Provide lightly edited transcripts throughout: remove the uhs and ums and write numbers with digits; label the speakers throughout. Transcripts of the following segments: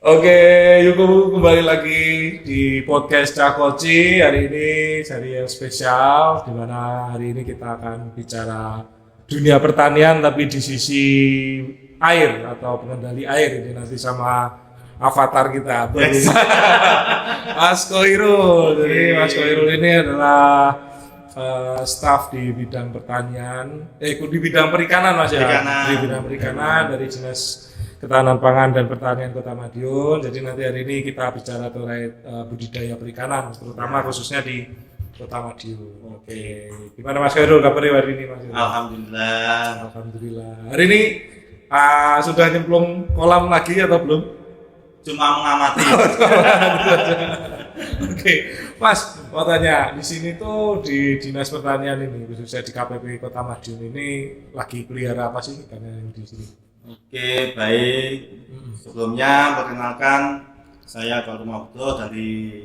Speaker 1: Oke, Yuko kembali lagi di podcast Cakoci. Hari ini seri yang spesial, di mana hari ini kita akan bicara dunia pertanian tapi di sisi air atau pengendali air ini nanti sama avatar kita.
Speaker 2: Yes.
Speaker 1: Mas Koirul. Jadi Mas Koirul ini adalah staf di bidang pertanian, di bidang perikanan Mas ya.
Speaker 2: Perikanan.
Speaker 1: Di bidang perikanan dari Dinas Ketahanan Pangan dan Pertanian Kota Madiun. Jadi nanti hari ini kita bicara terkait budidaya perikanan, terutama khususnya di Kota Madiun. Oke, gimana Mas Khairul kabarnya hari ini Mas?
Speaker 2: Alhamdulillah.
Speaker 1: Alhamdulillah. Hari ini sudah nyemplung kolam lagi atau belum?
Speaker 2: Cuma mengamati.
Speaker 1: Oke, Mas, mau tanya di sini tuh di Dinas Pertanian ini, khususnya di KPP Kota Madiun ini lagi pelihara apa sih ikan yang di sini?
Speaker 2: Oke, baik. Sebelumnya perkenalkan saya Pak Rumahdo dari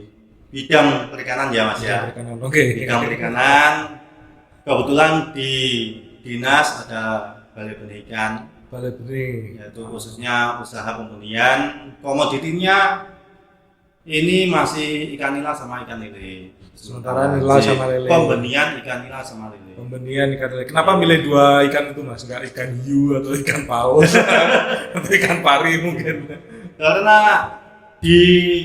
Speaker 2: bidang perikanan ya Mas ya.
Speaker 1: Perikanan. Oke.
Speaker 2: Bidang perikanan. Kebetulan di dinas ada balai benih ikan,
Speaker 1: Balai benih.
Speaker 2: yaitu khususnya usaha pembenihan. Komoditinya ini masih ikan nila sama ikan lele.
Speaker 1: Sementara nila sama lele.
Speaker 2: Pembenihan ikan nila sama lele.
Speaker 1: Pembenihan ikan lele. Kenapa milih dua ikan itu Mas? Enggak ikan hiu atau ikan paus atau ikan pari mungkin?
Speaker 2: Karena di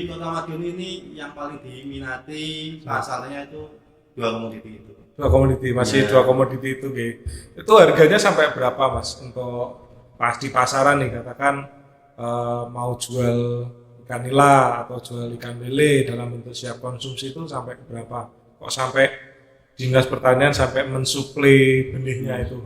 Speaker 2: Kota Madiun ini yang paling diminati pasarnya itu dua komoditi itu.
Speaker 1: Dua komoditi, masih
Speaker 2: Iya.
Speaker 1: dua komoditi itu, Ge. Itu harganya sampai berapa Mas untuk pas di pasaran nih katakan mau jual ikan nila atau jual ikan lele dalam bentuk siap konsumsi itu sampai berapa? Kok sampai Dinas Pertanian sampai mensuplai benihnya itu?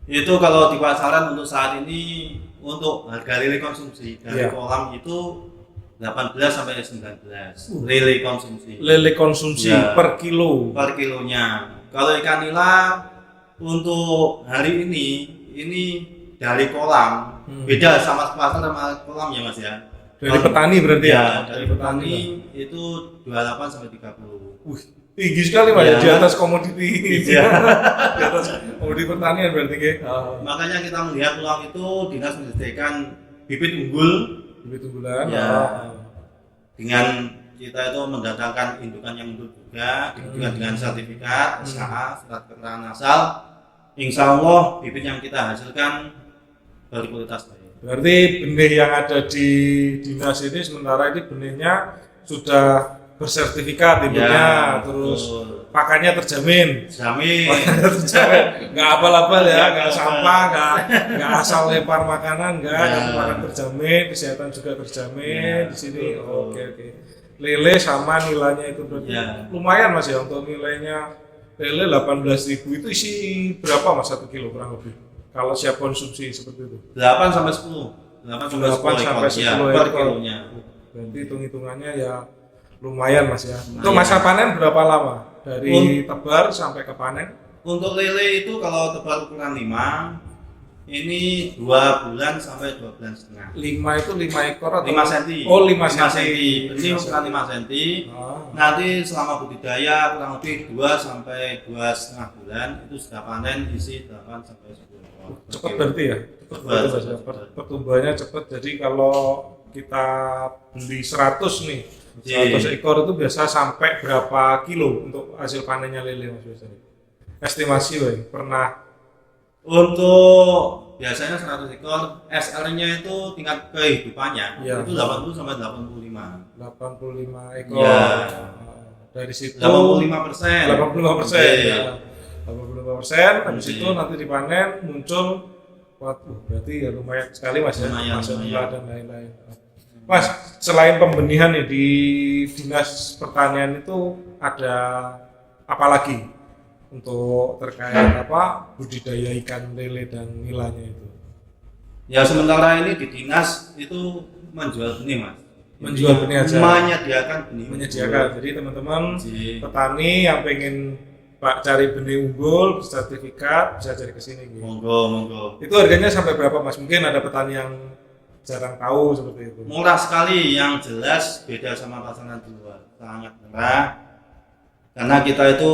Speaker 2: Itu kalau di pasaran untuk saat ini untuk harga lele konsumsi dari
Speaker 1: Iya.
Speaker 2: kolam itu 18 sampai 19 lele konsumsi
Speaker 1: Lele konsumsi
Speaker 2: Iya.
Speaker 1: per kilo.
Speaker 2: per kilonya. Kalau ikan nila untuk hari ini dari kolam beda sama pasar sama kolam ya Mas ya.
Speaker 1: Dari petani berarti ya?
Speaker 2: Ya, dari petani itu 28 sampai 30.
Speaker 1: Wih, tinggi sekali Mas,
Speaker 2: Ya.
Speaker 1: di atas komoditi.
Speaker 2: Iya.
Speaker 1: Di atas komoditi pertanian berarti, Ge.
Speaker 2: Makanya kita melihat peluang itu dinas menyediakan bibit unggul
Speaker 1: Bibit unggulan.
Speaker 2: ya dengan kita itu mendatangkan indukan yang unggul juga dengan sertifikat SKA, surat keterangan asal. Insya Allah bibit yang kita hasilkan berkualitas baik.
Speaker 1: Berarti benih yang ada di dinas ini sementara ini benihnya sudah bersertifikat induknya, terus
Speaker 2: betul.
Speaker 1: pakannya terjamin.
Speaker 2: Jamin.
Speaker 1: Terjamin. Nggak abal-abal ya, nggak sampah, nggak asal lempar makanan, nggak,
Speaker 2: Ya.
Speaker 1: pakan terjamin, kesehatan juga terjamin
Speaker 2: Ya,
Speaker 1: di sini.
Speaker 2: betul.
Speaker 1: Oke. Lele sama nilainya itu berarti
Speaker 2: Ya.
Speaker 1: lumayan Mas ya untuk nilainya lele 18.000 itu isi berapa Mas 1 kilo kurang lebih? Kalau siap konsumsi seperti itu.
Speaker 2: 8 sampai 10. 8 sampai
Speaker 1: 8
Speaker 2: 10
Speaker 1: sampai
Speaker 2: ekor. Ya,
Speaker 1: 10
Speaker 2: per
Speaker 1: ekor.
Speaker 2: kilonya.
Speaker 1: Berarti hitung-hitungannya ya lumayan Mas ya. Untuk
Speaker 2: Lumayan.
Speaker 1: masa panen berapa lama? Dari tebar sampai ke panen?
Speaker 2: Untuk lele itu kalau tebar ukuran 5 ini 2 bulan sampai 2 bulan setengah.
Speaker 1: 5 itu 5 ekor atau
Speaker 2: 5 cm.
Speaker 1: Oh, 5 cm.
Speaker 2: Ini ukuran 5 cm. Nanti selama budidaya kurang lebih 2 sampai 2,5 bulan itu sudah panen isi 8 sampai 10 ekor.
Speaker 1: Cepat berarti ya? Cepat berarti Mas ya.
Speaker 2: Cepat.
Speaker 1: Pertumbuhannya cepat. Jadi kalau kita beli 100 nih,
Speaker 2: Iya.
Speaker 1: 100 ekor itu biasa sampai berapa kilo untuk hasil panennya lele Mas biasanya? Estimasi woy, pernah
Speaker 2: Untuk biasanya 100 ekor SL-nya itu tingkat kehidupannya
Speaker 1: Iya.
Speaker 2: itu 80 sampai 85.
Speaker 1: 85 ekor.
Speaker 2: Iya.
Speaker 1: Dari situ
Speaker 2: 85%.
Speaker 1: 85%.
Speaker 2: Iya.
Speaker 1: Ya. 85%, habis
Speaker 2: Iya.
Speaker 1: itu nanti dipanen muncul, waduh berarti ya lumayan sekali Mas ya,
Speaker 2: Lumayan,
Speaker 1: masuk
Speaker 2: lumayan.
Speaker 1: gula dan lain-lain. Mas, selain pembenihan nih di Dinas Pertanian itu ada apa lagi untuk terkait apa budidaya ikan lele dan nilainya itu?
Speaker 2: Ya sementara ini di dinas itu menjual benih Mas.
Speaker 1: Menjual benih aja.
Speaker 2: Menyediakan benih.
Speaker 1: Menyediakan. Jadi teman-teman
Speaker 2: Iya.
Speaker 1: petani yang pengen Pak cari benih unggul sertifikat bisa cari ke sini gitu.
Speaker 2: Monggo.
Speaker 1: Itu harganya sampai berapa Mas? Mungkin ada petani yang jarang tahu seperti itu.
Speaker 2: Murah sekali, yang jelas beda sama pasaran di luar. Sangat murah. Karena kita itu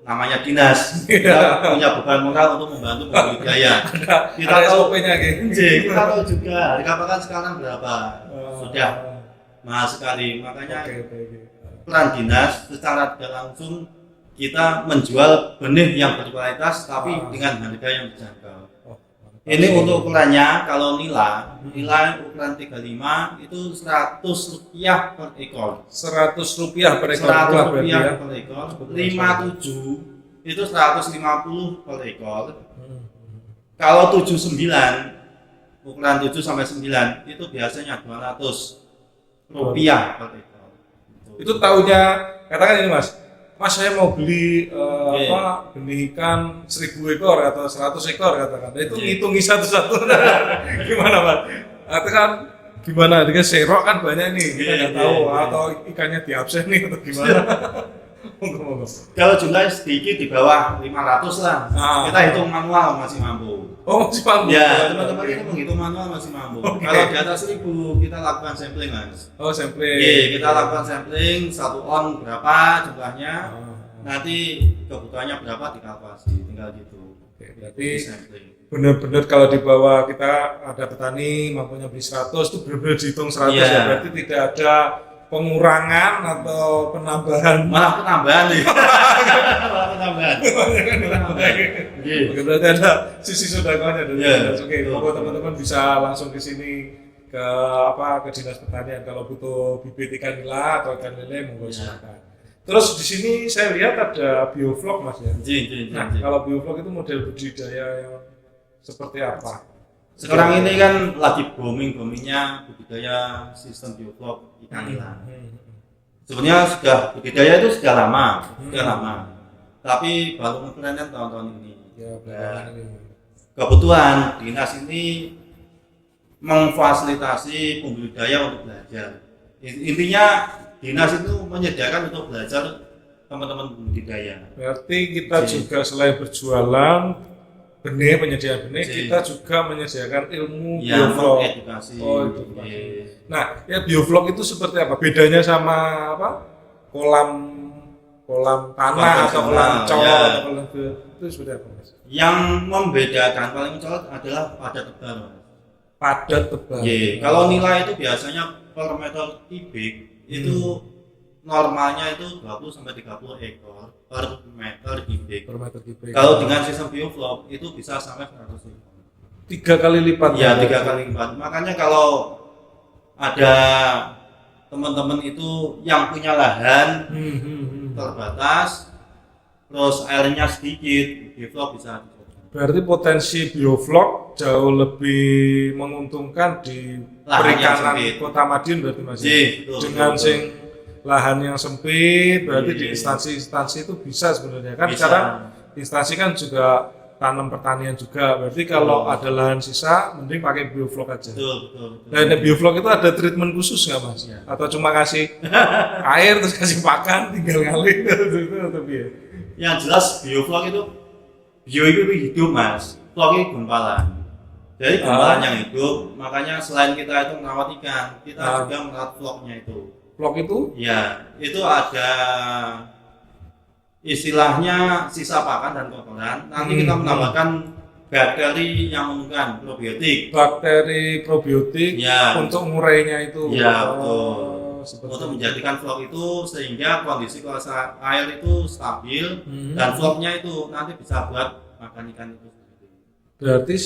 Speaker 2: namanya dinas, kita punya beban moral untuk membantu pembudidaya. Kita
Speaker 1: ada
Speaker 2: tahu
Speaker 1: SOP-nya gitu.
Speaker 2: kita tahu juga harga pakan sekarang berapa, sudah mahal sekali. Makanya
Speaker 1: Oke.
Speaker 2: peran dinas secara tidak langsung kita menjual benih yang berkualitas tapi dengan harga yang terjangkau. Ini untuk ukurannya, kalau nila ukuran 35 itu Rp100 per ekor.
Speaker 1: Rp100 per ekor.
Speaker 2: Rp100 per ekor. 57 itu 150 per ekor. Kalau 79 ukuran 7 sampai 9 itu biasanya Rp200 per ekor.
Speaker 1: Itu tahunya, katakan ini Mas saya mau beli benih ikan 1000 ekor atau 100 ekor katakan. Nah, itu ngitungi satu-satu. Gimana Mas? Atau kan gimana? Dengan serok kan banyak nih, kita nggak tahu atau ikannya diabsen nih atau gimana. Monggo.
Speaker 2: Kalau jumlahnya sedikit di bawah 500 lah, kita hitung manual masih mampu.
Speaker 1: Oh masih mampu?
Speaker 2: Ya, teman-teman ini menghitung manual masih mampu. Kalau di atas 1000 kita lakukan sampling Mas.
Speaker 1: Oh sampling.
Speaker 2: Kita lakukan sampling 1 on berapa jumlahnya, nanti kebutuhannya berapa dikalkulasi, tinggal gitu.
Speaker 1: Berarti
Speaker 2: sampling.
Speaker 1: Benar-benar kalau di bawah kita ada petani mampunya beli 100 itu benar-benar dihitung 100 ya, berarti tidak ada pengurangan atau penambahan.
Speaker 2: Malah penambahan nih.
Speaker 1: Oke, berarti ada sisi sedekahnya dari dinas. Oke, pokoknya teman-teman bisa langsung ke sini ke dinas pertanian kalau butuh bibit ikan nila atau ikan lele monggo silakan. Terus di sini saya lihat ada bioflok Mas ya. Nah, kalau bioflok itu model budidaya yang seperti apa?
Speaker 2: Sekarang ini kan lagi boomingnya budidaya sistem bioflok ikan nila. Sebenarnya budidaya itu sudah lama, tapi baru ngetrennya tahun-tahun ini. Kebetulan dinas ini memfasilitasi pembudidaya untuk belajar. Intinya dinas itu menyediakan untuk belajar teman-teman budidaya.
Speaker 1: Berarti kita juga selain berjualan penyediaan benih, kita juga menyediakan ilmu bioflok.
Speaker 2: Edukasi.
Speaker 1: Nah, ya bioflok itu seperti apa? Bedanya sama kolam tanah atau kolam cor atau kolam itu seperti apa Mas?
Speaker 2: Yang membedakan paling mencolok adalah padat tebal.
Speaker 1: Padat tebal.
Speaker 2: Kalau nila itu biasanya per meter kubik itu normalnya itu 20 sampai 30 ekor per meter kubik. Kalau dengan sistem bioflok itu bisa sampai 100 ekor.
Speaker 1: 3 kali lipat.
Speaker 2: Ya, 3 kali lipat. Makanya kalau ada teman-teman itu yang punya lahan terbatas, terus airnya sedikit, bioflok bisa.
Speaker 1: Berarti potensi bioflok jauh lebih menguntungkan di perikanan Kota Madiun berarti Mas. Dengan lahan yang sempit, berarti di instansi-instansi itu bisa sebenarnya kan. Sekarang instansi kan juga tanam pertanian juga, berarti kalau ada lahan sisa mending pakai bioflok aja.
Speaker 2: Betul.
Speaker 1: Dan bioflok itu ada treatment khusus nggak Mas? Atau cuma kasih air terus kasih pakan tinggal ngalir atau biar?
Speaker 2: Yang jelas bioflok itu itu hidup Mas, flok itu gumpalan. Jadi gumpalan yang hidup, makanya selain kita itu merawat ikan, kita juga merawat floknya itu.
Speaker 1: Flok itu?
Speaker 2: Ya, itu ada istilahnya sisa pakan dan kotoran. Nanti kita menambahkan bakteri yang menguntungkan, probiotik.
Speaker 1: Bakteri probiotik untuk ngurainya itu.
Speaker 2: Ya, betul. Untuk menjadikan flok itu sehingga kondisi kualitas air itu stabil dan floknya itu nanti bisa buat makan ikan itu.
Speaker 1: Berarti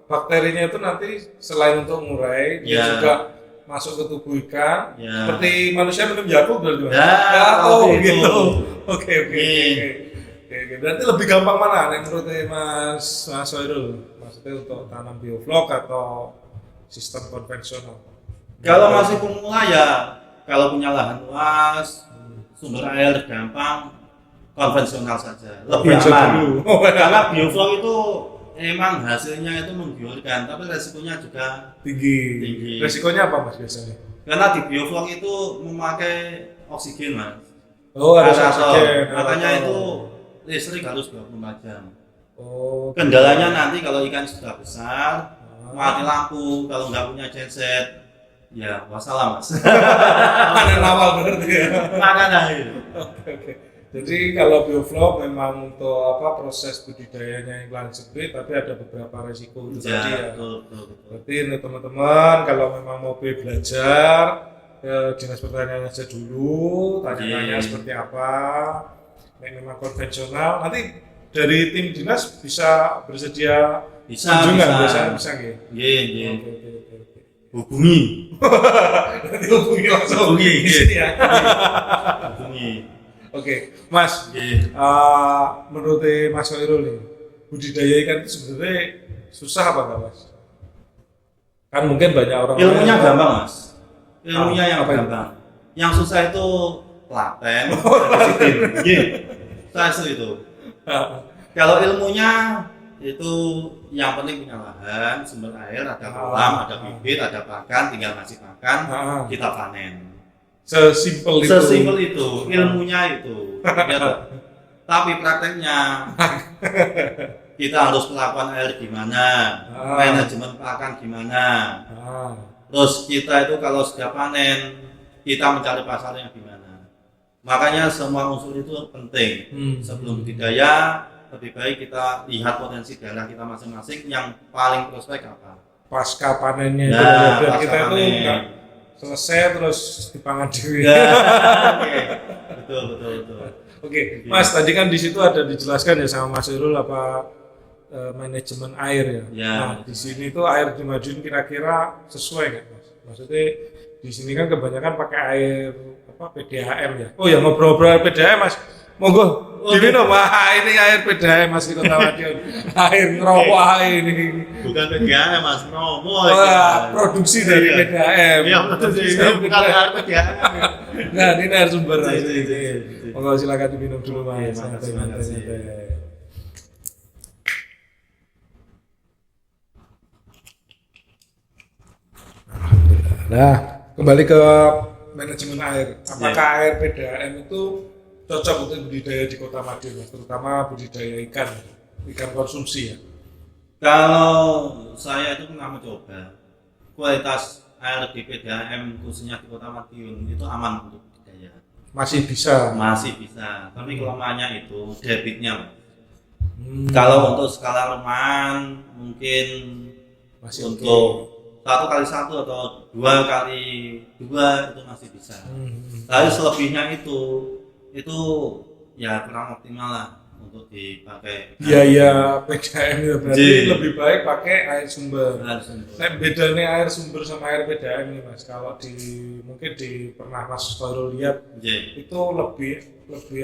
Speaker 1: bakterinya itu nanti selain untuk ngurai dia juga masuk ke tubuh ikan, seperti manusia minum Yakult berarti. Gitu. Oke. Berarti lebih gampang mana menurut Mas Soirul? Maksudnya untuk tanam bioflok atau sistem konvensional?
Speaker 2: Kalau masih pemula kalau punya lahan luas, sumber air gampang, konvensional saja. Lebih aman. Karena bioflok itu emang hasilnya itu menggiurkan, tapi resikonya juga tinggi.
Speaker 1: Resikonya apa Mas biasanya?
Speaker 2: Karena di bioflok itu memakai oksigen Mas.
Speaker 1: Ada oksigen.
Speaker 2: Makanya itu listrik harus 24 jam. Kendalanya nanti kalau ikan sudah besar, mati lampu, kalau nggak punya genset, ya wassalam Mas.
Speaker 1: Panen awal berarti ya.
Speaker 2: Makanya itu.
Speaker 1: Oke. Jadi kalau bioflok memang untuk apa proses budidayanya yang lanjuti, tapi ada beberapa resiko itu tadi ya.
Speaker 2: Betul.
Speaker 1: Berarti ini teman-teman kalau memang mau belajar ke dinas pertanian aja dulu, tanya-tanya seperti apa. Yang memang konvensional, nanti dari tim dinas bisa bersedia kunjungan biasanya bisa nggih.
Speaker 2: Nggih.
Speaker 1: Oke.
Speaker 2: Hubungi.
Speaker 1: Nanti hubungi langsung
Speaker 2: Hubungi,
Speaker 1: di sini ya.
Speaker 2: Hubungi.
Speaker 1: Oke, Mas.
Speaker 2: Nggih.
Speaker 1: Menurut Mas Khairul nih, budidaya ikan itu sebenarnya susah apa enggak, Mas? Kan mungkin banyak orang
Speaker 2: Ilmunya gampang, Mas. Ilmunya yang
Speaker 1: apa itu?
Speaker 2: gampang. Yang susah itu telaten, disiplin. Nggih. Susah itu. Kalau ilmunya itu yang penting punya lahan, sumber air, ada kolam, ada bibit, ada pakan, tinggal ngasih makan, kita panen.
Speaker 1: Sesimpel itu.
Speaker 2: Sesimpel itu, ilmunya itu. Ya, toh? Tapi prakteknya kita harus melakukan air gimana, manajemen pakan gimana. Terus kita itu kalau sudah panen, kita mencari pasarnya gimana. Makanya semua unsur itu penting. Sebelum budidaya, lebih baik kita lihat potensi daerah kita masing-masing yang paling prospek apa.
Speaker 1: Pasca panennya itu
Speaker 2: Nah,
Speaker 1: biar
Speaker 2: pasca
Speaker 1: kita itu
Speaker 2: panen.
Speaker 1: enggak selesai terus dipangan dewi.
Speaker 2: Ya, oke. Betul.
Speaker 1: Oke, Mas tadi kan di situ ada dijelaskan ya sama Mas Irul apa manajemen air ya.
Speaker 2: Ya.
Speaker 1: Nah di sini tuh air dimajuin kira-kira sesuai nggak, Mas? Maksudnya di sini kan kebanyakan pakai air apa PDAM ya. Oh ya ngobrol-ngobrol PDAM, Mas. Monggo diminum. Wah ini air PDAM Mas di Kota Madiun. Air ngerowah ini.
Speaker 2: Bukan PDAM, Mas, Romo.
Speaker 1: Wah, produksi dari PDAM.
Speaker 2: Iya, produksi itu bukan air PDAM.
Speaker 1: Nah, ini air sumber.
Speaker 2: Iya.
Speaker 1: Monggo silakan diminum dulu, Mas.
Speaker 2: Makasih.
Speaker 1: Santai. Nah, kembali ke manajemen air. Apakah air PDAM itu cocok untuk budidaya di Kota Madiun, Mas? Terutama budidaya ikan konsumsi ya?
Speaker 2: Kalau saya itu pernah mencoba kualitas air di PDAM khususnya di Kota Madiun itu aman untuk budidaya.
Speaker 1: Masih bisa.
Speaker 2: Masih bisa, tapi kelemahannya itu debitnya, Mas.
Speaker 1: Kalau
Speaker 2: Kalau untuk skala rumahan mungkin
Speaker 1: masih
Speaker 2: untuk 1x1 atau 2x2 itu masih bisa. Tapi selebihnya itu ya kurang optimal lah untuk dipakai.
Speaker 1: biaya PDAM itu berarti
Speaker 2: Ji.
Speaker 1: lebih baik pakai air sumber.
Speaker 2: Harus untuk-
Speaker 1: Nah, bedanya air sumber sama air PDAM nih, Mas. Kalau mungkin pernah Mas baru lihat
Speaker 2: J.
Speaker 1: itu lebih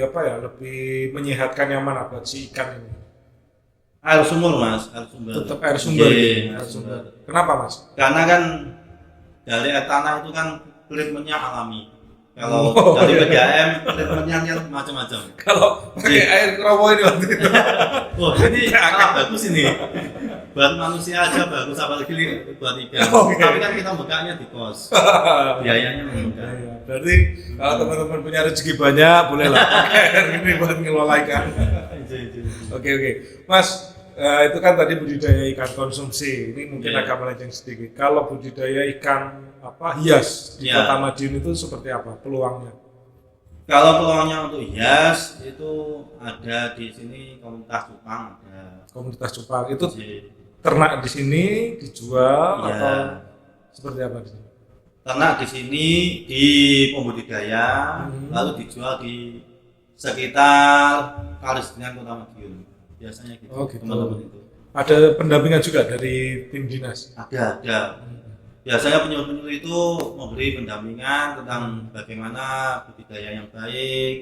Speaker 1: apa ya? Lebih menyehatkan yang mana buat si ikan ini?
Speaker 2: Air sumur, Mas, air sumber.
Speaker 1: Tetap air sumber.
Speaker 2: J,
Speaker 1: gitu,
Speaker 2: air
Speaker 1: air sumber.
Speaker 2: sumber.
Speaker 1: Kenapa, Mas?
Speaker 2: Karena kan dari air tanah itu kan treatmentnya alami. Kalau
Speaker 1: Oh,
Speaker 2: dari
Speaker 1: iya.
Speaker 2: PDAM treatmentnya kan macam-macam.
Speaker 1: Kalau pakai
Speaker 2: Ji.
Speaker 1: air kerowo ini waktu itu.
Speaker 2: Oh, ini sangat bagus ini. Buat manusia aja bagus, apalagi buat ikan.
Speaker 1: Oke.
Speaker 2: Tapi kan kita bukanya di kos. Biayanya membengkak.
Speaker 1: Iya, berarti kalau teman-teman punya rezeki banyak, boleh lah pakai air ini buat ngelola ikan. Oke, Mas. Itu kan tadi budidaya ikan konsumsi. Ini mungkin
Speaker 2: Iya.
Speaker 1: agak melenceng sedikit. Kalau budidaya ikan hias di
Speaker 2: Iya.
Speaker 1: Kota Madiun itu seperti apa peluangnya?
Speaker 2: Kalau peluangnya untuk hias itu ada di sini komunitas cupang ada.
Speaker 1: Komunitas cupang itu
Speaker 2: Jadi,
Speaker 1: ternak di sini dijual
Speaker 2: Iya.
Speaker 1: atau seperti apa di sini?
Speaker 2: ternak di sini di pembudidaya lalu dijual di sekitar Kalisdenan Kota Madiun. Biasanya gitu.
Speaker 1: Oh, gitu.
Speaker 2: Teman-teman itu.
Speaker 1: Ada pendampingan juga dari tim dinas.
Speaker 2: Ada. Biasanya penyuluh-penyuluh itu memberi pendampingan tentang bagaimana budidaya yang baik,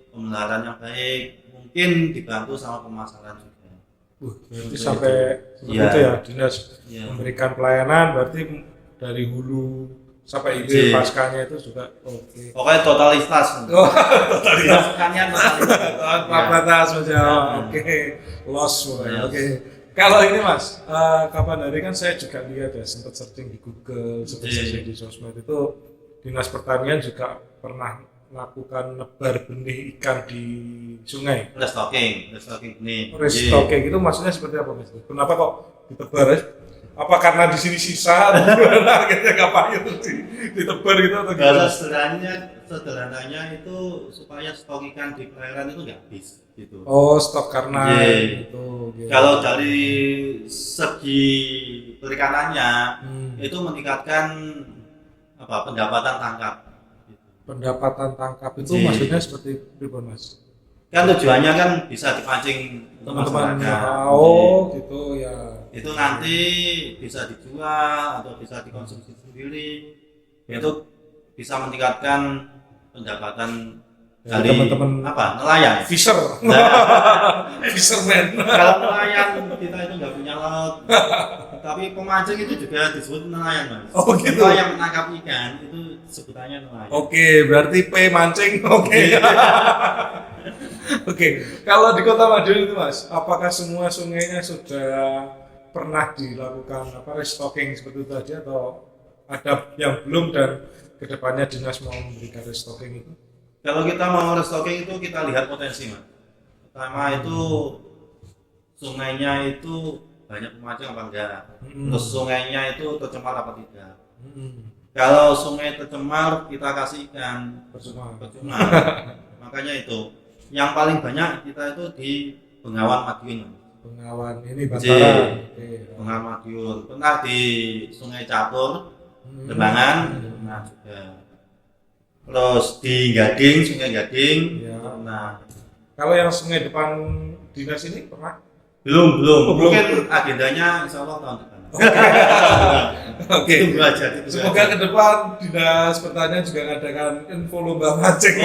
Speaker 2: pemeliharaan yang baik, mungkin dibantu sama pemasaran juga.
Speaker 1: Berarti
Speaker 2: Itu.
Speaker 1: sampai seperti
Speaker 2: Iya.
Speaker 1: itu ya dinas
Speaker 2: Iya.
Speaker 1: memberikan pelayanan berarti dari hulu sampai
Speaker 2: Iya.
Speaker 1: paskanya itu juga oke.
Speaker 2: Pokoknya totalitas.
Speaker 1: Oh, totalitas.
Speaker 2: Sekalian totalitas.
Speaker 1: Tanpa batas saja. Oke. Los pokoknya. Oke. Kalau ini Mas, kapan hari kan saya juga lihat ya sempat searching di Google, sempat
Speaker 2: Iya.
Speaker 1: searching di sosmed itu Dinas Pertanian juga pernah melakukan nebar benih ikan di sungai.
Speaker 2: Restocking nih.
Speaker 1: Restocking itu maksudnya seperti apa Mas? Kenapa kok ditebar? Apa karena di sini sisa atau gimana? Kita ngapain itu ditebar gitu atau
Speaker 2: Bahasa
Speaker 1: gimana?
Speaker 2: sederhananya itu supaya stok ikan di perairan itu nggak habis gitu.
Speaker 1: Oh, stok karena
Speaker 2: Iya.
Speaker 1: itu. Gitu.
Speaker 2: Kalau dari segi perikanannya itu meningkatkan pendapatan tangkap.
Speaker 1: Pendapatan tangkap itu
Speaker 2: Iya.
Speaker 1: maksudnya seperti itu, Mas?
Speaker 2: Kan tujuannya kan bisa dipancing untuk
Speaker 1: Teman-teman
Speaker 2: masyarakat.
Speaker 1: oh gitu ya.
Speaker 2: Itu nanti bisa dijual atau bisa dikonsumsi sendiri. Itu bisa meningkatkan pendapatan
Speaker 1: Dari
Speaker 2: dari
Speaker 1: teman-teman
Speaker 2: nelayan.
Speaker 1: Fisher.
Speaker 2: Nah,
Speaker 1: Fisherman.
Speaker 2: kalau nelayan kita itu nggak punya laut, tapi pemancing itu juga disebut nelayan, Mas.
Speaker 1: Oh, gitu.
Speaker 2: Semua yang menangkap ikan itu sebutannya nelayan.
Speaker 1: Oke, berarti P mancing. Oke. Oke, kalau di Kota Madiun itu, Mas, apakah semua sungainya sudah pernah dilakukan restocking seperti itu tadi atau ada yang belum dan kedepannya dinas mau memberikan restocking itu?
Speaker 2: Kalau kita mau restocking itu kita lihat potensi, Mas. Pertama itu sungainya itu banyak pemancing apa enggak, terus sungainya itu tercemar apa tidak. Kalau sungai tercemar kita kasih ikan
Speaker 1: Percuma.
Speaker 2: Makanya itu yang paling banyak kita itu di Bengawan Madiun.
Speaker 1: Bengawan ini Bantaran. Oke.
Speaker 2: Bengawan Madiun pernah di Sungai Catur Dembangan pernah juga, terus di Gading, Sungai Gading
Speaker 1: Ya.
Speaker 2: pernah.
Speaker 1: Kalau yang sungai depan dinas ini pernah?
Speaker 2: Belum
Speaker 1: Oh, belum.
Speaker 2: mungkin agendanya insya Allah tahun depan.
Speaker 1: Oke.
Speaker 2: Tunggu aja.
Speaker 1: Semoga ke depan dinas pertanian juga mengadakan info lomba mancing.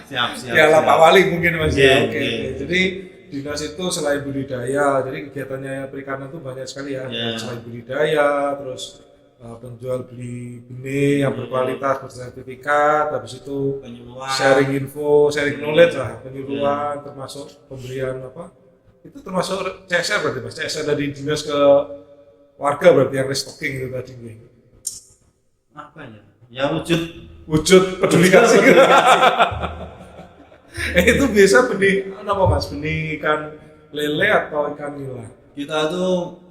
Speaker 2: Siap.
Speaker 1: Ya, Pak Wali mungkin Mas ya.
Speaker 2: Iya,
Speaker 1: Oke.
Speaker 2: iya.
Speaker 1: Jadi dinas itu selain budidaya, jadi kegiatannya perikanan itu banyak sekali ya.
Speaker 2: Iya.
Speaker 1: Selain budidaya, terus penjual beli benih yang berkualitas bersertifikat, habis itu
Speaker 2: Penyuluhan.
Speaker 1: sharing info, sharing knowledge lah, penyuluhan, termasuk pemberian itu termasuk CSR berarti Mas, CSR dari dinas ke warga berarti yang restocking itu tadi.
Speaker 2: Apa ya? Ya wujud
Speaker 1: Peduli kasih. Itu biasa benih apa Mas? Benih ikan lele atau ikan nila?
Speaker 2: kita tuh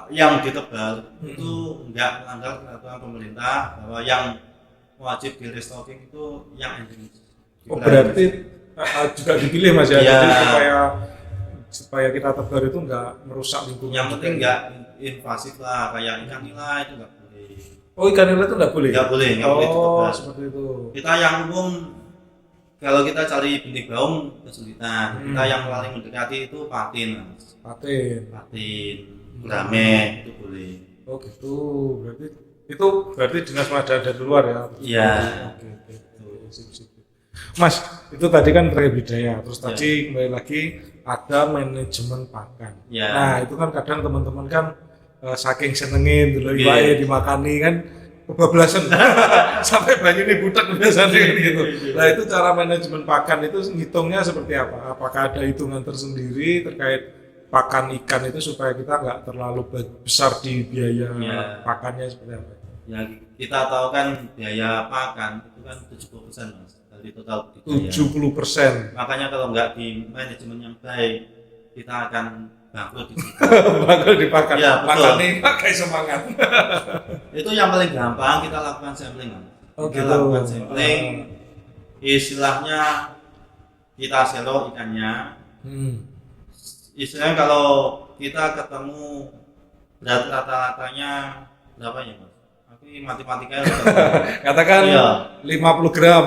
Speaker 2: yang ditebal itu enggak melanggar peraturan pemerintah bahwa yang wajib di restocking itu yang endemis.
Speaker 1: Oh, berarti juga dipilih Mas ya,
Speaker 2: Iya.
Speaker 1: jadi supaya kita tebar itu nggak merusak lingkungan.
Speaker 2: Yang penting
Speaker 1: juga.
Speaker 2: enggak invasif lah, kayak ikan nila itu enggak boleh.
Speaker 1: Oh, ikan lele itu nggak boleh?
Speaker 2: Enggak boleh
Speaker 1: Oh,
Speaker 2: ditebal.
Speaker 1: seperti itu.
Speaker 2: Kita yang umum kalau kita cari benih baung kesulitan. Kita yang paling mendekati itu patin, Mas.
Speaker 1: Paten.
Speaker 2: Gurame itu boleh.
Speaker 1: Oh gitu, berarti dinas ada dari luar ya?
Speaker 2: Iya.
Speaker 1: Oke. Sip. Mas, itu tadi kan terkait budaya, terus
Speaker 2: Iya.
Speaker 1: tadi kembali lagi ada manajemen pakan.
Speaker 2: Iya.
Speaker 1: Nah itu kan kadang teman-teman kan saking senengin dulu
Speaker 2: Iya.
Speaker 1: iwae dimakani kan kebablasan sampai banyak nih budak biasanya kan gitu. Nah itu cara manajemen pakan itu ngitungnya seperti apa? Apakah ada hitungan tersendiri terkait pakan ikan itu supaya kita nggak terlalu besar di biaya
Speaker 2: Iya.
Speaker 1: pakannya seperti apa?
Speaker 2: Ya kita tahu kan biaya pakan itu kan 70% Mas dari total budidaya.
Speaker 1: 70%.
Speaker 2: Makanya kalau nggak di manajemen yang baik kita akan bangkrut di situ.
Speaker 1: Bakal dipakan.
Speaker 2: Iya, betul.
Speaker 1: Makan nih pakai semangat.
Speaker 2: Itu yang paling gampang kita lakukan sampling, Mas.
Speaker 1: Oh,
Speaker 2: Kita
Speaker 1: gitu.
Speaker 2: lakukan sampling, istilahnya kita selo ikannya. Istilahnya kalau kita ketemu berat rata-ratanya berapa ya Mas? Aku matematikanya
Speaker 1: Katakan
Speaker 2: Iya.
Speaker 1: 50 gram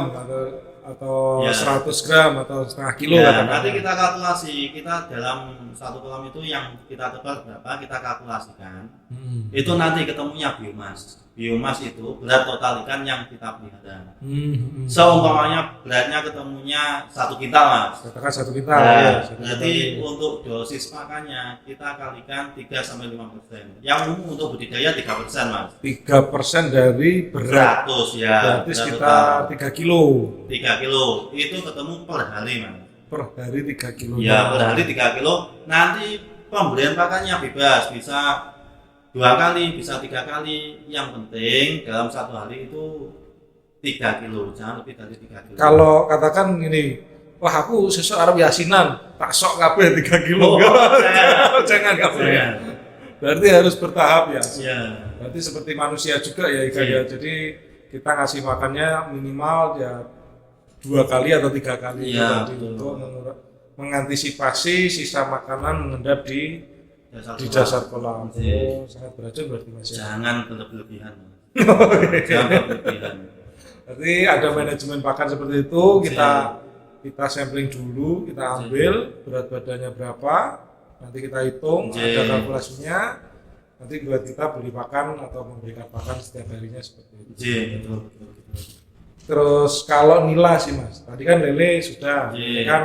Speaker 1: atau
Speaker 2: Iya.
Speaker 1: 100 gram atau setengah kilo
Speaker 2: Ya,
Speaker 1: katakan.
Speaker 2: nanti kita kalkulasi, kita dalam satu kolam itu yang kita tebar berapa, kita kalkulasikan. Itu nanti ketemunya biomas. Biomas itu berat total ikan yang kita pelihara. Seumpamanya beratnya ketemunya 1 kintal Mas.
Speaker 1: Katakan 1 kita.
Speaker 2: Nah,
Speaker 1: ya, 1
Speaker 2: berarti
Speaker 1: kintal.
Speaker 2: untuk dosis makannya kita kalikan 3-5%. Yang umum untuk budidaya 3% Mas.
Speaker 1: 3% dari berat.
Speaker 2: 100 ya.
Speaker 1: Berarti
Speaker 2: berat
Speaker 1: sekitar
Speaker 2: total.
Speaker 1: 3 kilo
Speaker 2: 3 kilo. Itu ketemu per hari Mas.
Speaker 1: per hari 3 kilo.
Speaker 2: Ya, per hari 3 kilo. Nanti pemberian pakannya bebas, bisa 2 kali, bisa 3 kali. Yang penting dalam satu hari itu 3 kilo, jangan lebih dari 3 kilo.
Speaker 1: Kalau katakan ini, wah aku sesuk arep yasinan, tak sok kabeh 3 kilo.
Speaker 2: Oh,
Speaker 1: Jangan kabeh.
Speaker 2: Iya.
Speaker 1: Berarti harus bertahap ya.
Speaker 2: Ya.
Speaker 1: Berarti seperti manusia juga ya ikan ya. Jadi kita ngasih makannya minimal ya 2 kali atau 3 kali
Speaker 2: Iya,
Speaker 1: tadi
Speaker 2: betul.
Speaker 1: untuk mengantisipasi sisa makanan mengendap di dasar kolam.
Speaker 2: Iya.
Speaker 1: Oh, sangat beracun berarti Mas ya.
Speaker 2: Jangan berlebihan.
Speaker 1: Oh, iya.
Speaker 2: Jangan berlebihan.
Speaker 1: Berarti ada manajemen pakan seperti itu, kita sampling dulu, kita ambil berat badannya berapa, nanti kita hitung, ada kalkulasinya, nanti buat kita beli pakan atau memberikan pakan setiap harinya seperti itu.
Speaker 2: Betul.
Speaker 1: Terus kalau nila sih Mas, tadi kan lele sudah,
Speaker 2: Iya.
Speaker 1: kan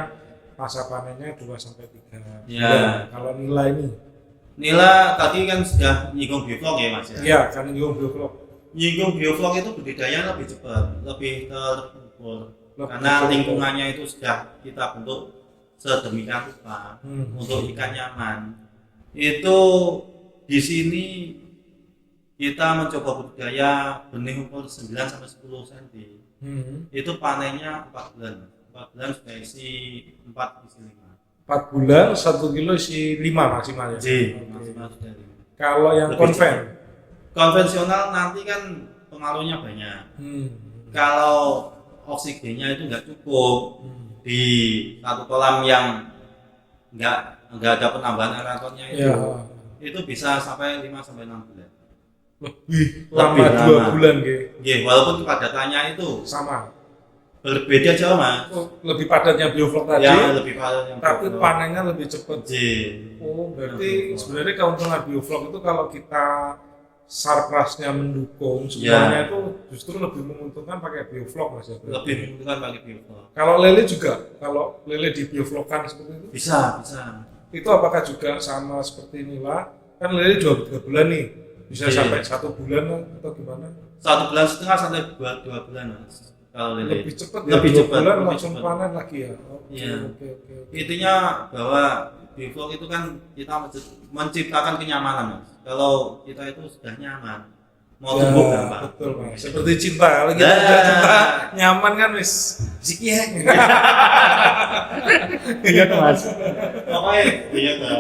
Speaker 1: masa panennya 2 sampai 3 bulan.
Speaker 2: Iya.
Speaker 1: Kalau nila ini,
Speaker 2: Nila tadi kan sudah nyinggung bioflok ya Mas ya.
Speaker 1: iya kan nyinggung bioflok.
Speaker 2: Nyinggung bioflok itu budidaya lebih cepat, lebih terukur.
Speaker 1: Lebih
Speaker 2: Karena
Speaker 1: terukur.
Speaker 2: lingkungannya itu sudah kita bentuk sedemikian rupa untuk ikan nyaman. Itu di sini kita mencoba budidaya benih ukur 9 sampai 10 cm. Itu panennya 4 bulan. 4 bulan sudah isi 4 isi 5.
Speaker 1: 4 bulan 1 kilo isi 5 maksimal ya.
Speaker 2: Maksimal sudah 5.
Speaker 1: Kalau yang
Speaker 2: Lebih
Speaker 1: konven,
Speaker 2: Konvensional nanti kan pengaruhnya banyak. Kalau oksigennya itu nggak cukup di satu kolam yang nggak ada penambahan aeratornya itu bisa sampai 5 sampai 6 bulan.
Speaker 1: lebih
Speaker 2: Lebih
Speaker 1: lama 2
Speaker 2: lama.
Speaker 1: bulan gitu.
Speaker 2: Walaupun kepadatannya itu
Speaker 1: Sama.
Speaker 2: berbeda jauh Mas.
Speaker 1: Lebih padatnya bioflok tadi,
Speaker 2: Yang lebih padat yang
Speaker 1: tapi
Speaker 2: bioflok.
Speaker 1: panennya lebih cepat.
Speaker 2: J.
Speaker 1: Oh, berarti sebenarnya keuntungan bioflok itu kalau kita sarprasnya mendukung semuanya itu justru lebih menguntungkan pakai bioflok Mas ya. berarti.
Speaker 2: Lebih menguntungkan bagi bioflok.
Speaker 1: Kalau lele juga, kalau lele di bioflokkan seperti itu,
Speaker 2: Bisa.
Speaker 1: itu apakah juga sama seperti inilah? Kan lele 2-3 bulan nih, bisa
Speaker 2: Iya.
Speaker 1: sampai 1 bulan atau gimana?
Speaker 2: 1,5 bulan sampai 2 bulan Mas. Kalau lele.
Speaker 1: Lebih cepat ya,
Speaker 2: Lebih
Speaker 1: 2
Speaker 2: cepat,
Speaker 1: bulan
Speaker 2: lebih
Speaker 1: langsung
Speaker 2: cepat.
Speaker 1: panen lagi ya. Oke,
Speaker 2: Iya.
Speaker 1: oke.
Speaker 2: Intinya bahwa bioflok itu kan kita menciptakan kenyamanan Mas. Kalau kita itu sudah nyaman, mau
Speaker 1: Ya,
Speaker 2: tumbuh gampang.
Speaker 1: betul Mas. Seperti cinta, kalau kita
Speaker 2: Nah.
Speaker 1: udah cinta nyaman kan wis.
Speaker 2: Sikiek.
Speaker 1: Iya kan Mas.
Speaker 2: Pokoknya iya kan.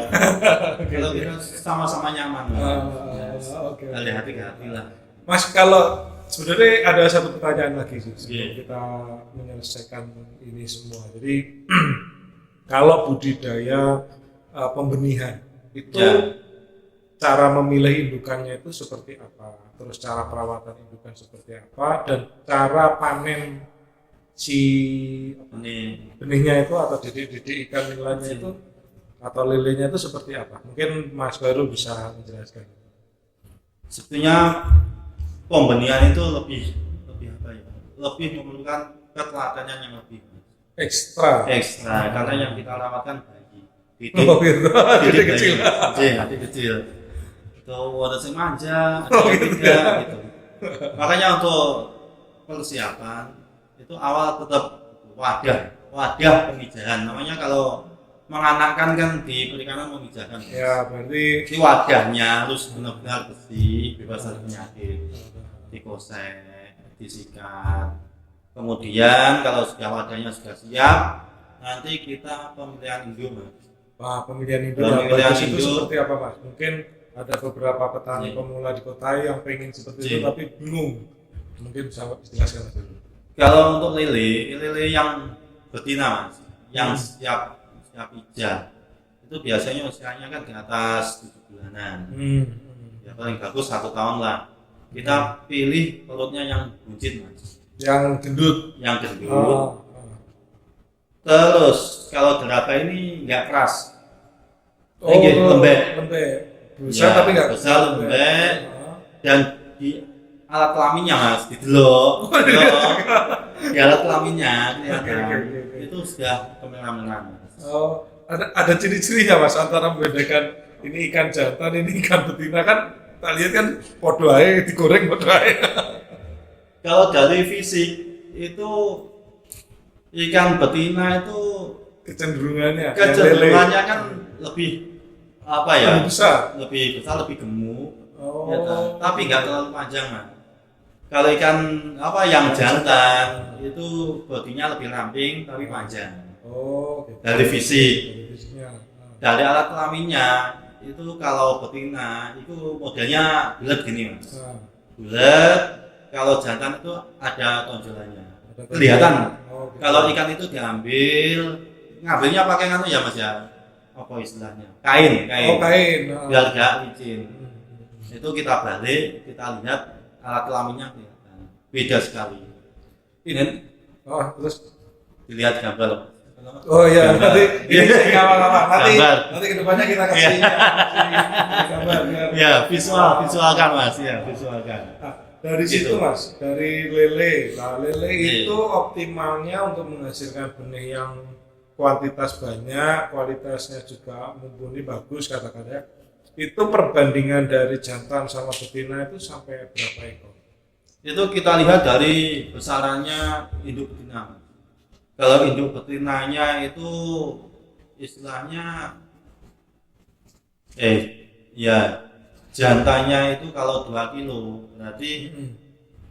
Speaker 2: Kalau kita sama-sama nyaman. Mas.
Speaker 1: Oke.
Speaker 2: Hati-hati lah.
Speaker 1: Mas, kalau sebenarnya ada satu pertanyaan lagi sih sebelum
Speaker 2: Iya.
Speaker 1: kita menyelesaikan ini semua. Jadi kalau budidaya pembenihan itu
Speaker 2: Ya.
Speaker 1: cara memilih indukannya itu seperti apa? Terus cara perawatan indukan seperti apa? Dan cara panen si
Speaker 2: Ini
Speaker 1: benihnya itu atau didik ikan nilainya itu atau lelenya itu seperti apa? Mungkin Mas Baru bisa menjelaskan.
Speaker 2: sebetulnya pembenihan itu lebih apa ya? Lebih memerlukan keteladanan yang lebih
Speaker 1: Ekstra.
Speaker 2: ekstra karena yang kita rawatkan bayi.
Speaker 1: Oh gitu. Jadi kecil.
Speaker 2: Hati kecil. Itu ada yang manja, ada yang tidak gitu. Makanya untuk persiapan itu awal tetap wadah pemijahan. Namanya kalau menganakkan kan di perikanan pemijahan.
Speaker 1: Ya, berarti
Speaker 2: Di wadahnya harus benar-benar bersih, bebas dari penyakit, dikosek, disikat. Kemudian kalau sudah wadahnya sudah siap, nanti kita pemilihan induk Mas.
Speaker 1: wah, pemilihan induk yang
Speaker 2: Pemilihan
Speaker 1: bagus itu
Speaker 2: induk.
Speaker 1: seperti apa Mas? Mungkin ada beberapa petani
Speaker 2: Iya.
Speaker 1: pemula di kota yang pengen seperti itu
Speaker 2: Iya.
Speaker 1: tapi bingung. Mungkin bisa jelaskan dulu.
Speaker 2: Kalau untuk lele yang betina Mas, yang siap ijah, itu biasanya usianya kan di atas 7 bulanan. Ya paling bagus 1 tahun lah. Kita pilih perutnya yang buncit Mas,
Speaker 1: Yang gendut.
Speaker 2: yang gendut.
Speaker 1: Oh.
Speaker 2: Terus kalau jerapah ini nggak keras,
Speaker 1: Oh,
Speaker 2: lembek.
Speaker 1: lembek. Besar
Speaker 2: Ya,
Speaker 1: tapi nggak
Speaker 2: besar, lembek.
Speaker 1: Oh.
Speaker 2: Dan di alat kelaminnya Mas, didelok, di alat kelaminnya kelihatan
Speaker 1: Oke.
Speaker 2: itu sudah kemerah-merah Mas.
Speaker 1: Oh, ada ciri-cirinya Mas antara membedakan ini ikan jantan, ini ikan betina kan kita lihat kan podo ae digoreng podo ae.
Speaker 2: Kalau dari fisik itu ikan betina itu
Speaker 1: Kecenderungannya
Speaker 2: kecenderungannya kan lebih apa ya?
Speaker 1: lebih besar.
Speaker 2: Lebih gemuk.
Speaker 1: Oh.
Speaker 2: Ya kan? Tapi nggak terlalu panjang Mas. Kalau ikan apa yang jantan itu bodinya lebih ramping tapi panjang.
Speaker 1: Oh, gitu.
Speaker 2: Dari fisik.
Speaker 1: Dari fisiknya.
Speaker 2: Dari alat kelaminnya itu kalau betina itu modelnya bulat gini Mas.
Speaker 1: Nah.
Speaker 2: Bulat, kalau jantan itu ada tonjolannya.
Speaker 1: Ada
Speaker 2: Kelihatan.
Speaker 1: Oh, gitu.
Speaker 2: Kalau ikan itu ngambilnya pakai anu ya Mas ya. Apa istilahnya? Kain.
Speaker 1: Oh, kain.
Speaker 2: Biar gak licin.
Speaker 1: Hmm.
Speaker 2: Itu kita balik, kita lihat alat kelaminnya kelihatan. Beda sekali.
Speaker 1: Ini. Oh, terus.
Speaker 2: Dilihat gambar.
Speaker 1: Oh iya,
Speaker 2: Gambar.
Speaker 1: nanti ini saya awal-awal.
Speaker 2: Gambar.
Speaker 1: Nanti kedepannya kita kasih gambar biar.
Speaker 2: Ya, visualkan Mas, ya, visualkan.
Speaker 1: Nah, dari situ
Speaker 2: Gitu.
Speaker 1: Mas, dari lele. Nah, lele
Speaker 2: Iya.
Speaker 1: itu optimalnya untuk menghasilkan benih yang kuantitas banyak, kualitasnya juga mumpuni bagus katakannya. Itu perbandingan dari jantan sama betina itu sampai berapa ekor?
Speaker 2: Itu kita lihat dari besarannya induk betina. Kalau induk betinanya itu istilahnya ya jantannya itu kalau 2 kilo berarti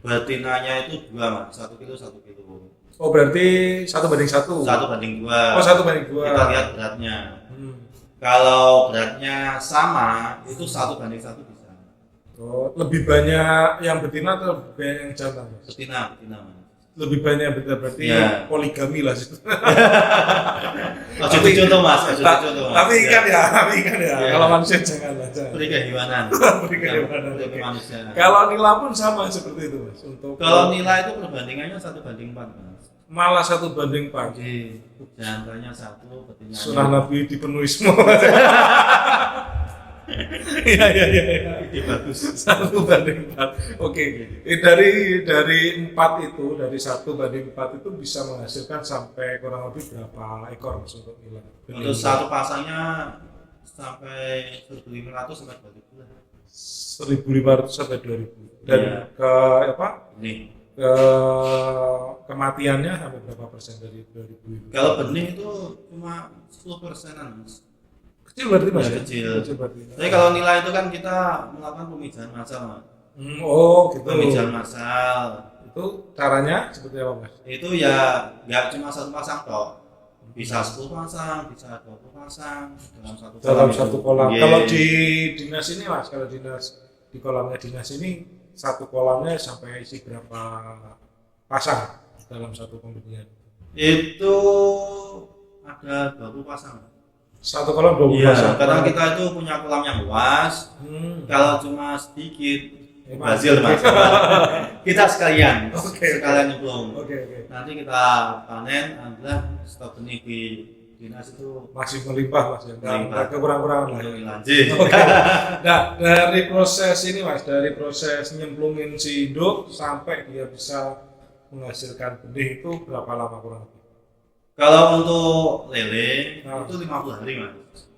Speaker 2: betinanya itu 2 Mas, 1 kilo 1 kilo.
Speaker 1: Oh berarti 1:1.
Speaker 2: 1:2.
Speaker 1: Oh 1:2.
Speaker 2: Kita lihat beratnya.
Speaker 1: Hmm.
Speaker 2: Kalau beratnya sama itu 1:1 bisa.
Speaker 1: Oh lebih banyak yang betina atau lebih banyak yang jantan? Mas?
Speaker 2: Betina Mas.
Speaker 1: Lebih banyak yang betina berarti
Speaker 2: Ya.
Speaker 1: poligami lah situ.
Speaker 2: Ojo dicontoh Mas, ojo dicontoh Mas.
Speaker 1: Tapi ikan ya, tapi ikan ya.
Speaker 2: Ya.
Speaker 1: Kalau manusia janganlah, jangan.
Speaker 2: Beri kehewanan.
Speaker 1: Beri kehewanan,
Speaker 2: Beri
Speaker 1: oke.
Speaker 2: kemanusiaan.
Speaker 1: Kalau nila pun sama seperti itu Mas. Untuk
Speaker 2: Kalau nilai itu perbandingannya 1:4 Mas.
Speaker 1: malah 1:4.
Speaker 2: Jadi jantannya 1, betinanya.
Speaker 1: Sunah Nabi dipenuhi semua. Iya.
Speaker 2: Ini bagus.
Speaker 1: 1:4. Oke. Dari 4 itu, dari 1:4 itu bisa menghasilkan sampai kurang lebih berapa ekor Mas untuk nila?
Speaker 2: Untuk satu pasangnya sampai 1.500 sampai 2.000 lah.
Speaker 1: 1.500 sampai 2.000. Dan
Speaker 2: Iya.
Speaker 1: ke apa?
Speaker 2: Ini.
Speaker 1: Kematiannya sampai berapa persen dari 2.000 itu?
Speaker 2: Kalau benih itu cuma 10%-an Mas.
Speaker 1: Kecil berarti Mas
Speaker 2: Ya,
Speaker 1: ya?
Speaker 2: kecil.
Speaker 1: Berarti.
Speaker 2: Tapi kalau nilai itu kan kita melakukan pemijahan massal Mas.
Speaker 1: Oh gitu.
Speaker 2: Pemijahan massal.
Speaker 1: Itu caranya seperti apa Mas?
Speaker 2: Itu ya nggak cuma satu pasang toh. Bisa 10 pasang, bisa 20 pasang dalam satu
Speaker 1: Dalam
Speaker 2: itu.
Speaker 1: satu kolam.
Speaker 2: Iya.
Speaker 1: Kalau di dinas ini Mas, kalau di kolamnya dinas ini satu kolamnya sampai isi berapa pasang dalam satu pembenihan?
Speaker 2: Itu ada 20 pasang.
Speaker 1: Satu kolam 20
Speaker 2: Iya,
Speaker 1: pasang.
Speaker 2: karena kita itu punya kolam yang luas. Kalau cuma sedikit hasil Mas. Kita sekalian,
Speaker 1: Oke.
Speaker 2: sekalian nyemplung.
Speaker 1: Oke.
Speaker 2: Nanti kita panen, alhamdulillah stok benih di dinas itu
Speaker 1: Masih melimpah Mas ya.
Speaker 2: Melimpah.
Speaker 1: Nggak kekurangan lah ya.
Speaker 2: lanjut.
Speaker 1: Oke. Nah, dari proses ini Mas, dari proses nyemplungin si induk sampai dia bisa menghasilkan benih itu berapa lama kurang lebih?
Speaker 2: Kalau untuk lele
Speaker 1: Nah.
Speaker 2: itu 50 hari Mas.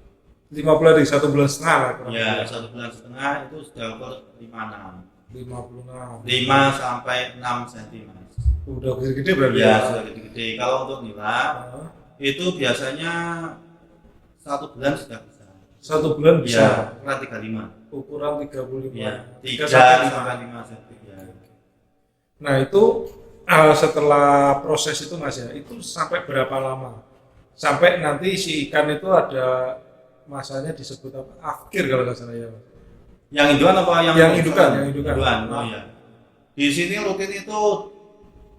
Speaker 1: 50 hari, 1,5 bulan lah kurang
Speaker 2: Ya,
Speaker 1: lebih.
Speaker 2: 1,5 bulan itu sudah ukur 56.
Speaker 1: 56.
Speaker 2: 5 sampai 6 cm Mas.
Speaker 1: Udah gede-gede berarti
Speaker 2: Ya, sudah gede-gede. Kalau untuk nila
Speaker 1: Nah,
Speaker 2: itu biasanya 1 bulan sudah bisa.
Speaker 1: 1 bulan bisa.
Speaker 2: Ya, ukuran 35.
Speaker 1: Ukuran 35.
Speaker 2: Ya,
Speaker 1: 3
Speaker 2: 3
Speaker 1: sampai 5.
Speaker 2: sampai 5 cm. Ya.
Speaker 1: Nah, itu setelah proses itu Mas ya, itu sampai berapa lama? Sampai nanti si ikan itu ada masanya disebut apa? Afkir kalau nggak salah ya. Mas.
Speaker 2: Yang indukan apa yang
Speaker 1: Indukan, yang indukan.
Speaker 2: Oh ya. Di sini rutin itu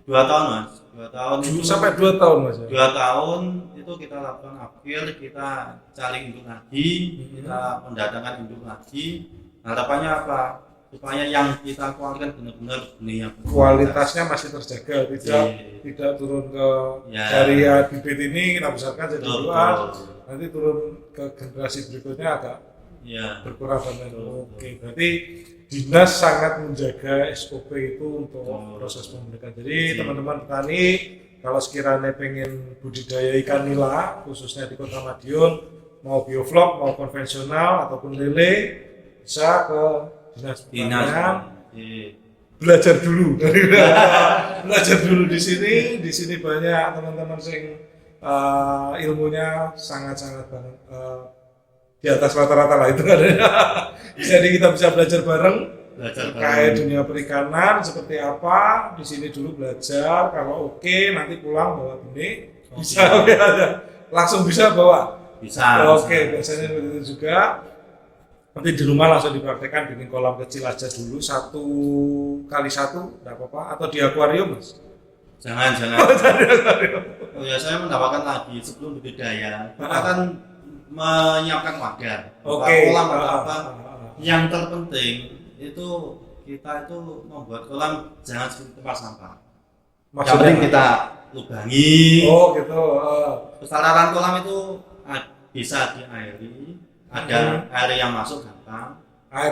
Speaker 2: 2 tahun Mas. 2 tahun itu
Speaker 1: Sampai 2 tahun Mas ya.
Speaker 2: 2 tahun itu kita lakukan akhir, kita cari induk lagi, kita mendatangkan induk lagi. Harapannya apa? Supaya yang kita keluarkan benar-benar benih yang
Speaker 1: Kualitasnya masih terjaga,
Speaker 2: Iya.
Speaker 1: tidak turun ke
Speaker 2: Ya.
Speaker 1: dari ya bibit ini kita besarkan jadi
Speaker 2: Betul,
Speaker 1: luas,
Speaker 2: betul.
Speaker 1: nanti turun ke generasi berikutnya agak
Speaker 2: Ya.
Speaker 1: berkurang dan
Speaker 2: Betul,
Speaker 1: oke. Berarti dinas sangat menjaga SOP itu untuk
Speaker 2: Betul.
Speaker 1: proses pembentukan. Jadi
Speaker 2: Iya.
Speaker 1: teman-teman petani kalau sekiranya pengen budidaya ikan nila khususnya di Kota Madiun, mau bioflok mau konvensional ataupun lele, bisa ke dinas
Speaker 2: Dinas.
Speaker 1: pertanian
Speaker 2: Iya.
Speaker 1: belajar dulu belajar dulu di sini banyak teman-teman sing ilmunya sangat-sangat banget di atas rata-rata lah itu kan. Jadi kita bisa belajar bareng
Speaker 2: Belajar
Speaker 1: terkait
Speaker 2: bareng.
Speaker 1: dunia perikanan seperti apa di sini dulu belajar, kalau oke nanti pulang bawa benih bisa
Speaker 2: Oke.
Speaker 1: oke aja langsung bisa bawa
Speaker 2: Bisa.
Speaker 1: oke
Speaker 2: bisa.
Speaker 1: biasanya seperti itu juga. nanti di rumah langsung dipraktekkan bikin kolam kecil aja dulu 1x1 nggak apa-apa, atau di akuarium Mas?
Speaker 2: Jangan. Oh ya, saya menambahkan lagi sebelum budidaya, kita kan menyiapkan wadah, kolam atau apa. Yang terpenting itu kita itu membuat kolam jangan seperti tempat sampah. Yang penting kita lubangi.
Speaker 1: Oh gitu.
Speaker 2: Kesalahan kolam itu bisa diairi, ada air yang masuk gampang,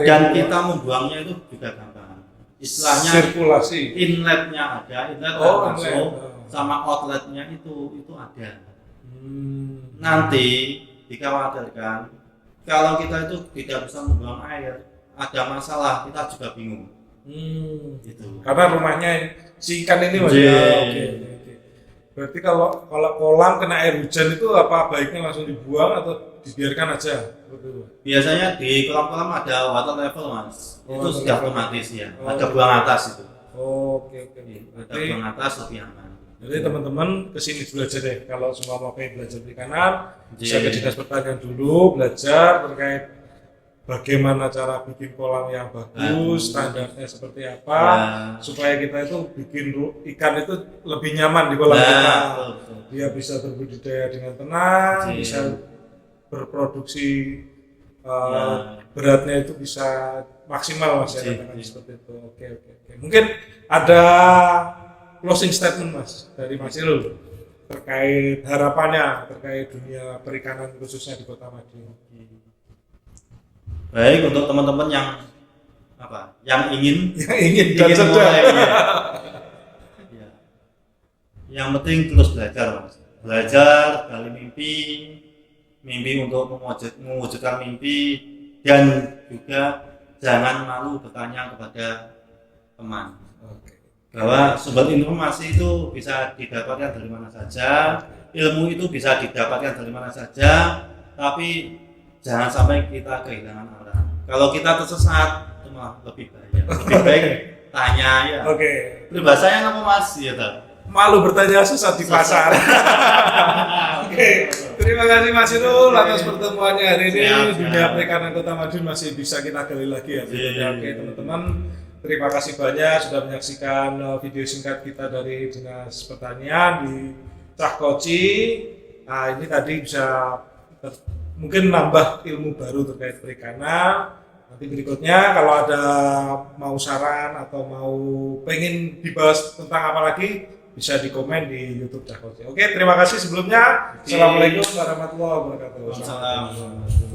Speaker 2: dan kita membuangnya itu juga gampang. Istilahnya
Speaker 1: sirkulasi.
Speaker 2: Inletnya ada, inlet masuk, sama outletnya itu ada. Nanti dikhawatirkan kalau kita itu tidak bisa membuang air, ada masalah, kita juga bingung. Gitu.
Speaker 1: Karena rumahnya si ikan ini Mas. Oke. Berarti kalau kolam kena air hujan itu apa baiknya langsung dibuang atau dibiarkan aja?
Speaker 2: Biasanya di kolam-kolam ada water level Mas. Itu sudah otomatis ya. Ada buang atas itu.
Speaker 1: Oke.
Speaker 2: Ada buang atas lebih aman.
Speaker 1: Jadi teman-teman kesini dulu aja deh. Kalau semua mau pengen belajar perikanan, bisa ke dinas pertanian dulu belajar terkait bagaimana cara bikin kolam yang bagus, standarnya seperti apa, supaya kita itu bikin ikan itu lebih nyaman di kolam kita. Dia bisa berbudidaya dengan tenang, bisa berproduksi beratnya itu bisa maksimal Mas ya, katakan seperti itu. Oke. Mungkin ada closing statement Mas dari Mas Irul terkait harapannya terkait dunia perikanan khususnya di Kota Madiun.
Speaker 2: Baik, untuk teman-teman yang ingin
Speaker 1: dan
Speaker 2: mulai, ya. Yang penting terus belajar Mas. Belajar, gali mimpi untuk mewujudkan mimpi, dan juga jangan malu bertanya kepada teman. Bahwa sumber informasi itu bisa didapatkan dari mana saja, ilmu itu bisa didapatkan dari mana saja, tapi jangan sampai kita kehilangan arah. Kalau kita tersesat, itu malah lebih bahaya. Lebih baik tanya ya. Bahasanya apa Mas? Ya,
Speaker 1: malu bertanya sesat di pasar. Terima kasih Mas Irul atas pertemuannya hari ini. Dunia perikanan Kota Madiun masih bisa kita gali lagi ya. Oke teman-teman, terima kasih banyak sudah menyaksikan video singkat kita dari Dinas Pertanian di Cahkoci. Nah ini tadi bisa mungkin nambah ilmu baru terkait perikanan. Nanti berikutnya kalau ada mau saran atau mau pengen dibahas tentang apa lagi, bisa di komen di YouTube Cahkoci. Oke, terima kasih sebelumnya. Assalamualaikum warahmatullahi wabarakatuh.
Speaker 2: Waalaikumsalam.